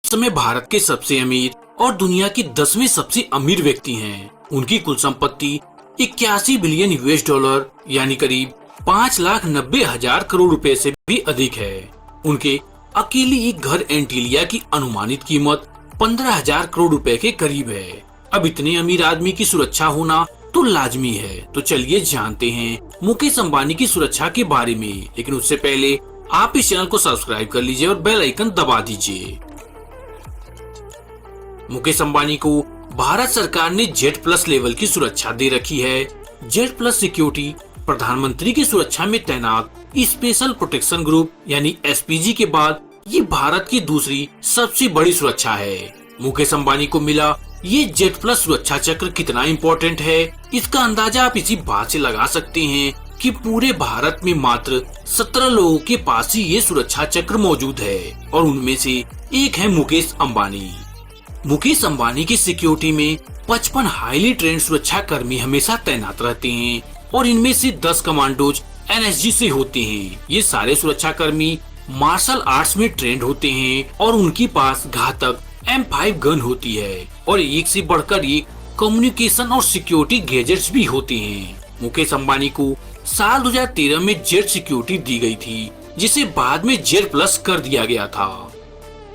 समय भारत के सबसे अमीर और दुनिया की 10वीं सबसे अमीर व्यक्ति हैं। उनकी कुल संपत्ति 81 बिलियन US डॉलर यानी करीब 5,90,000 करोड़ रुपए से भी अधिक है। उनके अकेले एक घर एंटीलिया की अनुमानित कीमत 15,000 करोड़ रुपए के करीब है। अब इतने अमीर आदमी की सुरक्षा होना तो लाजमी है। तो चलिए जानते हैं मुकेश अंबानी की सुरक्षा के बारे में। लेकिन उससे पहले आप इस चैनल को सब्सक्राइब कर लीजिए और बेल आइकन दबा दीजिए। मुकेश अंबानी को भारत सरकार ने Z+ लेवल की सुरक्षा दे रखी है। Z+ सिक्योरिटी प्रधानमंत्री की सुरक्षा में तैनात स्पेशल प्रोटेक्शन ग्रुप यानी SPG के बाद ये भारत की दूसरी सबसे बड़ी सुरक्षा है। मुकेश अंबानी को मिला ये Z+ सुरक्षा चक्र कितना इम्पोर्टेंट है, इसका अंदाजा आप इसी बात से लगा सकते हैं कि पूरे भारत में मात्र 17 लोगों के पास ही ये सुरक्षा चक्र मौजूद है और उनमें से एक है मुकेश अंबानी। मुकेश अंबानी की सिक्योरिटी में 55 हाईली ट्रेंड सुरक्षा कर्मी हमेशा तैनात रहते हैं और इनमें से 10 कमांडोज NSG से होते हैं। ये सारे सुरक्षा कर्मी मार्शल आर्ट्स में ट्रेंड होते हैं और उनके पास घातक M5 गन होती है और एक से बढ़कर एक कम्युनिकेशन और सिक्योरिटी गैजेट्स भी होते हैं। मुकेश अंबानी को साल 2013 में जेट सिक्योरिटी दी गई थी, जिसे बाद में Z+ कर दिया गया था।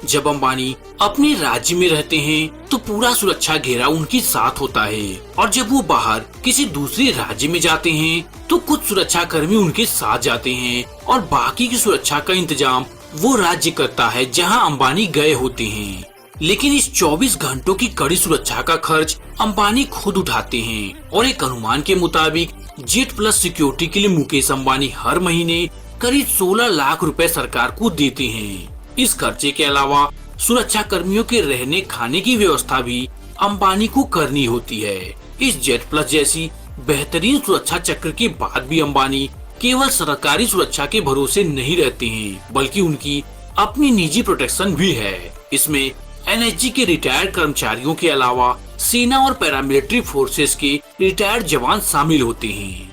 जब अंबानी अपने राज्य में रहते हैं तो पूरा सुरक्षा घेरा उनके साथ होता है और जब वो बाहर किसी दूसरे राज्य में जाते हैं तो कुछ सुरक्षा कर्मी उनके साथ जाते हैं और बाकी की सुरक्षा का इंतजाम वो राज्य करता है जहां अंबानी गए होते हैं। लेकिन इस 24 घंटों की कड़ी सुरक्षा का खर्च अंबानी खुद उठाते हैं और एक अनुमान के मुताबिक Z+ सिक्योरिटी के लिए मुकेश अंबानी हर महीने करीब 16 लाख रुपए सरकार को देते हैं। इस खर्चे के अलावा सुरक्षा कर्मियों के रहने खाने की व्यवस्था भी अंबानी को करनी होती है। इस Z+ जैसी बेहतरीन सुरक्षा चक्र के बाद भी अंबानी केवल सरकारी सुरक्षा के भरोसे नहीं रहते हैं, बल्कि उनकी अपनी निजी प्रोटेक्शन भी है। इसमें NSG के रिटायर्ड कर्मचारियों के अलावा सेना और पैरामिलिट्री फोर्सेस के रिटायर्ड जवान शामिल होते हैं।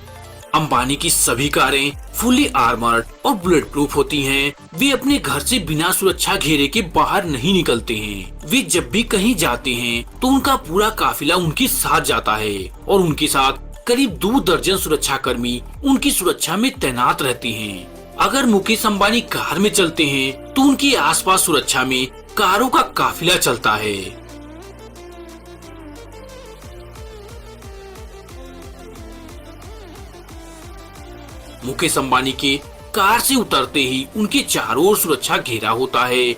अंबानी की सभी कारें फुली आर्मर्ड और बुलेट प्रूफ होती हैं। वे अपने घर से बिना सुरक्षा घेरे के बाहर नहीं निकलते हैं। वे जब भी कहीं जाते हैं तो उनका पूरा काफिला उनके साथ जाता है और उनके साथ करीब 2 दर्जन सुरक्षा कर्मी उनकी सुरक्षा में तैनात रहते हैं। अगर मुकेश अंबानी कार में चलते हैं तो उनके आसपास सुरक्षा में कारों का काफिला चलता है। मुकेश अंबानी के कार से उतरते ही उनके चारों ओर सुरक्षा घेरा होता है।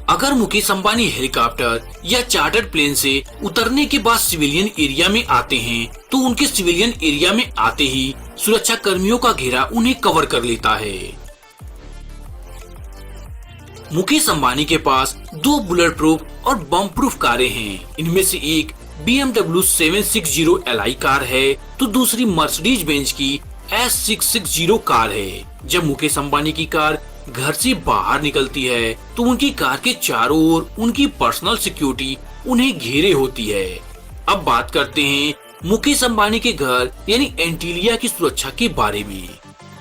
अगर मुकेश अंबानी हेलीकॉप्टर या चार्टर्ड प्लेन से उतरने के बाद सिविलियन एरिया में आते हैं तो उनके सिविलियन एरिया में आते ही सुरक्षा कर्मियों का घेरा उन्हें कवर कर लेता है। मुकेश अंबानी के पास 2 बुलेट प्रूफ और बम प्रूफ कारें हैं। इनमें से एक BMW 760 Li कार है तो दूसरी मर्सिडीज बेंज की S660 कार है। जब मुकेश अंबानी की कार घर से बाहर निकलती है तो उनकी कार के चारों ओर उनकी पर्सनल सिक्योरिटी उन्हें घेरे होती है। अब बात करते हैं मुकेश अंबानी के घर यानी एंटीलिया की सुरक्षा के बारे में।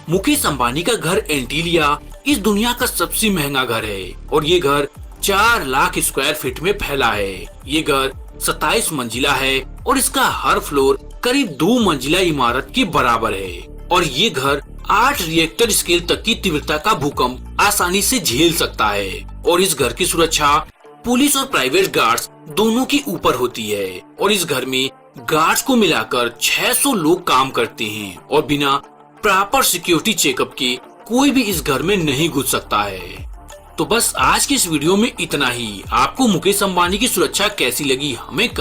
मुकेश अंबानी का घर एंटीलिया इस दुनिया का सबसे महंगा घर है और ये घर 4 लाख स्क्वायर फीट में फैला है। ये घर 27 मंजिला है और इसका हर फ्लोर करीब 2 मंजिला इमारत के बराबर है और ये घर 8 रिएक्टर स्केल तक की तीव्रता का भूकंप आसानी से झेल सकता है और इस घर की सुरक्षा पुलिस और प्राइवेट गार्ड्स दोनों के ऊपर होती है और इस घर में गार्ड्स को मिलाकर 600 लोग काम करते हैं और बिना प्रॉपर सिक्योरिटी चेकअप के कोई भी इस घर में नहीं घुस सकता है। तो बस आज के इस वीडियो में इतना ही। आपको मुकेश अंबानी की सुरक्षा कैसी लगी हमें